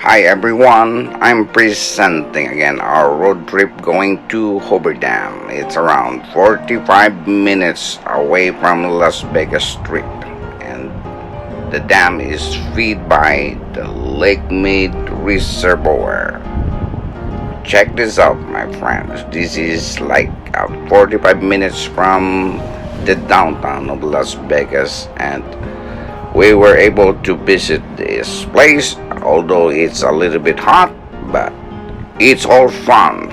Hi everyone, I'm presenting again our road trip going to Hoover Dam. It's around 45 minutes away from Las Vegas Strip, and the dam is fed by the Lake Mead Reservoir. Check this out, my friends. This is like 45 minutes from the downtown of Las Vegas, and we were able to visit this place, although it's a little bit hot, but it's all fun.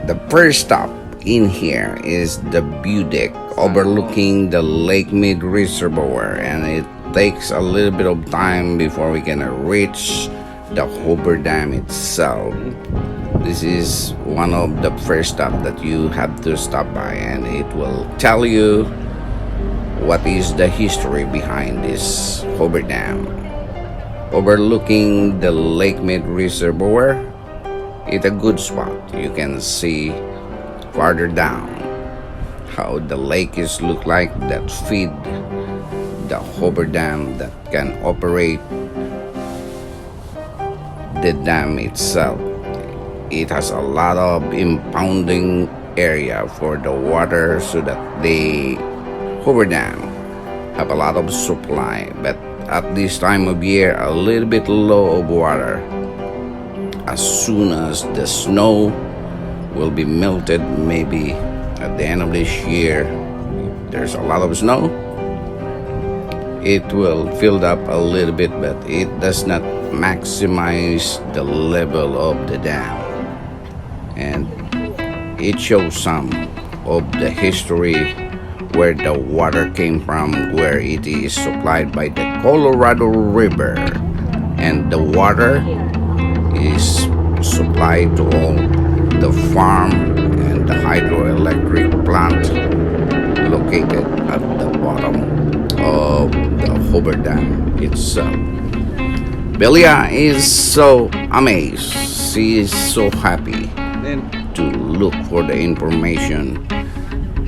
The first stop in here is the view deck overlooking the Lake Mead Reservoir, and it takes a little bit of time before we can reach the Hoover Dam itself. This is one of the first stops that you have to stop by, and it will tell you what is the history behind this Hoover Dam. Overlooking the Lake Mead Reservoir, it's a good spot. You can see farther down how the lake is look like that feed the Hoover Dam, that can operate the dam itself. It has a lot of impounding area for the water, so that the Hoover Dam have a lot of supply, but at this time of year a little bit low of water. As soon as the snow will be melted, maybe at the end of this year, there's a lot of snow, it will fill up a little bit, but it does not maximize the level of the dam. And it shows some of the history where the water came from, where it is supplied by the Colorado River, and the water is supplied to all the farm and the hydroelectric plant located at the bottom of the Hoover Dam itself. Belia is so amazed. She is so happy to look for the information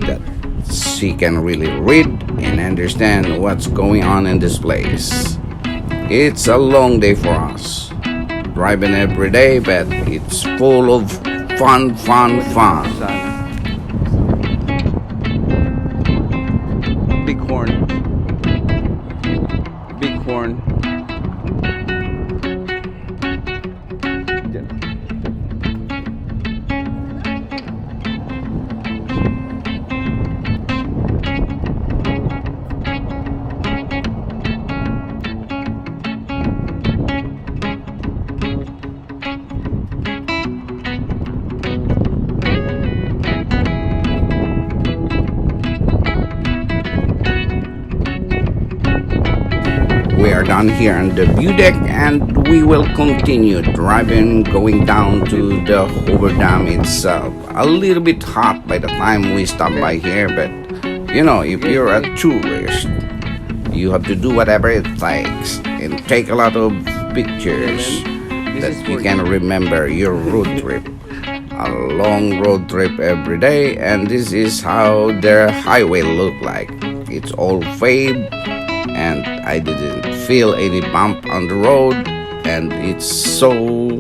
that she can really read and understand what's going on in this place. It's a long day for us, driving every day, but it's full of fun. Big horn. We are done here on the view deck, and we will continue driving, going down to the Hoover Dam itself. A little bit hot by the time we stop by here, but you know, if you're a tourist, you have to do whatever it takes and take a lot of pictures that you can remember your road trip. A long road trip every day, and this is how the highway look like. It's all paved, and I didn't feel any bump on the road, and it's so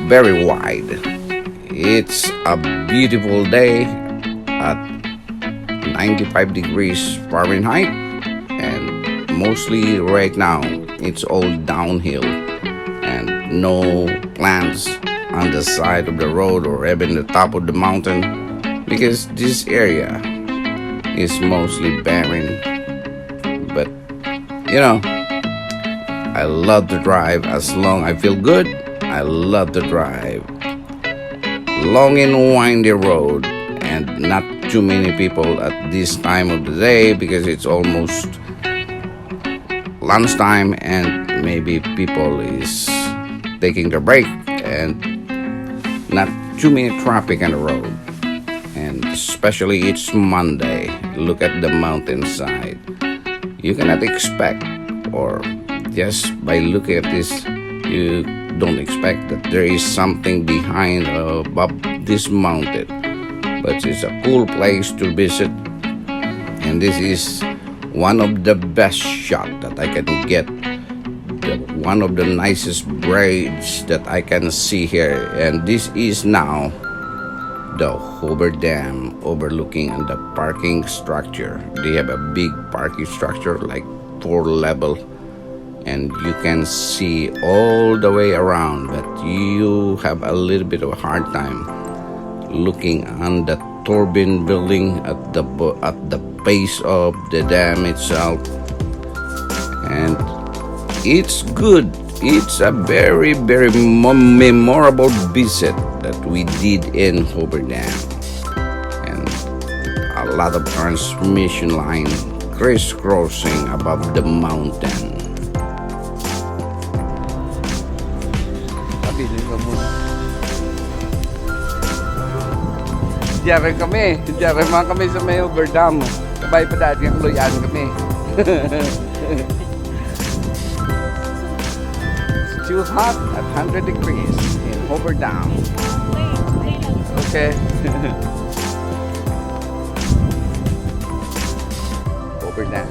very wide. It's a beautiful day at 95 degrees Fahrenheit, and mostly right now it's all downhill and no plants on the side of the road or even the top of the mountain, because this area is mostly barren. But you know, I love to drive. As long I feel good, I love to drive. Long and windy road, and not too many people at this time of the day, because it's almost lunchtime, and maybe people is taking their break, and not too many traffic on the road. And especially it's Monday. Look at the mountainside. You cannot expect, or just by looking at this, you don't expect that there is something behind above this mountain. But it's a cool place to visit, and this is one of the best shot that I can get, one of the nicest braids that I can see here. And this is now the Hoover Dam overlooking on the parking structure. They have a big parking structure, like 4 level, and you can see all the way around, but you have a little bit of a hard time looking on the turbine building at the base of the dam itself. And it's good. It's a very memorable visit that we did in Hoover Dam, and a lot of transmission line crisscrossing above the mountain. Pabilin ka muna. Diyan mga kami sa may Hoover Dam. Sabay pa dati ang luyan kami. Too hot at 100 degrees in Hoover Dam. Okay. Hoover Dam.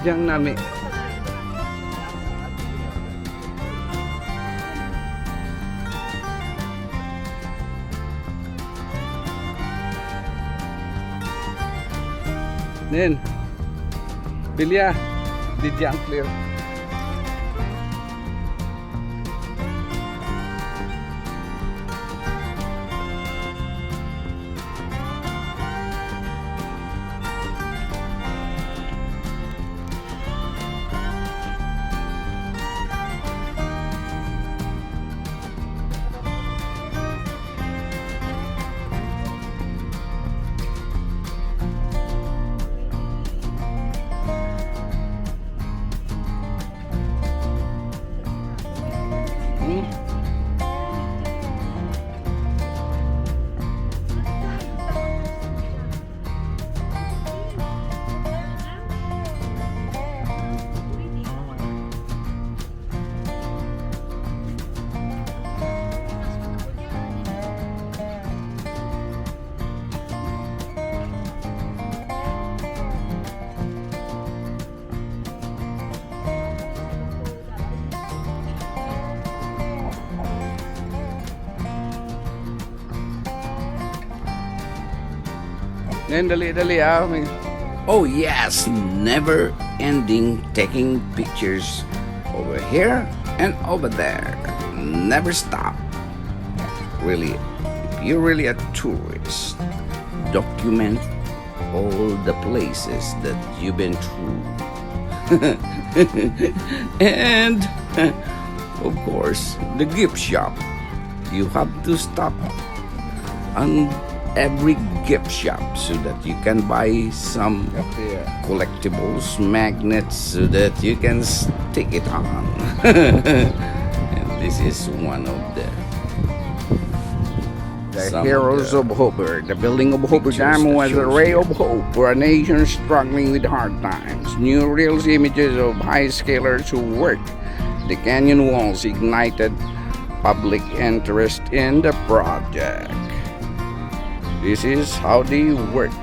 Diyan namin. Nen, Bilya, di diyan clear. Nen, dali-dali Oh yes, never ending taking pictures over here and over there. Never stop. Really, if you're really a tourist, document all the places that you've been through. And of course, the gift shop. You have to stop on every gift shop so that you can buy some collectibles, magnets, so that you can stick it on. And this is one of the heroes of Hoover. The building of Hoover Dam was a ray of hope for a nation struggling with hard times. New reels images of high scalers who worked the canyon walls ignited public interest in the project. This is how they worked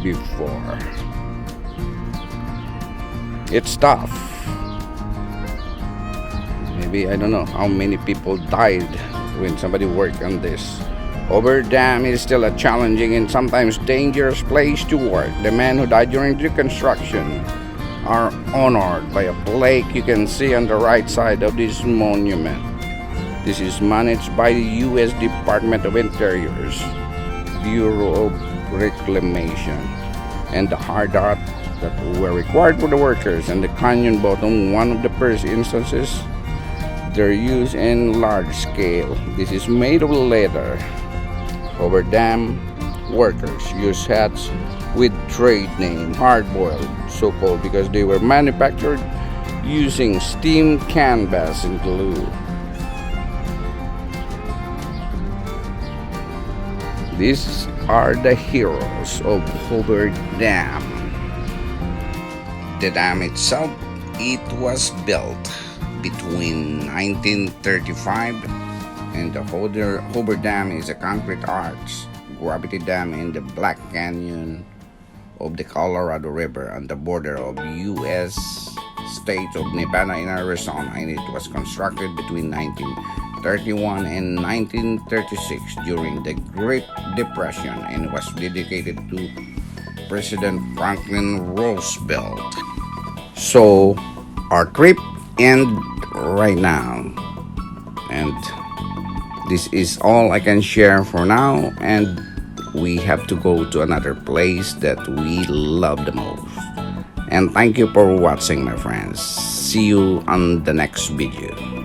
before. It's tough. Maybe I don't know how many people died when somebody worked on this. Hoover Dam is still a challenging and sometimes dangerous place to work. The men who died during the construction are honored by a plaque you can see on the right side of this monument. This is managed by the U.S. Department of Interior's Bureau of Reclamation, and the hard art that were required for the workers and the canyon bottom, one of the first instances they're used in large scale. This is made of leather. Hoover Dam workers use hats with trade name hard-boiled, so-called because they were manufactured using steam canvas and glue. These are the heroes of Hoover Dam. The dam itself, it was built between 1935, and the Hoover Dam is a concrete arch gravity dam in the Black Canyon of the Colorado River on the border of U.S. states of Nevada and Arizona, and it was constructed between 1931 and 1936 during the Great Depression and was dedicated to President Franklin Roosevelt. So our trip ends right now, and this is all I can share for now, and we have to go to another place that we love the most. And thank you for watching, my friends. See you on the next video.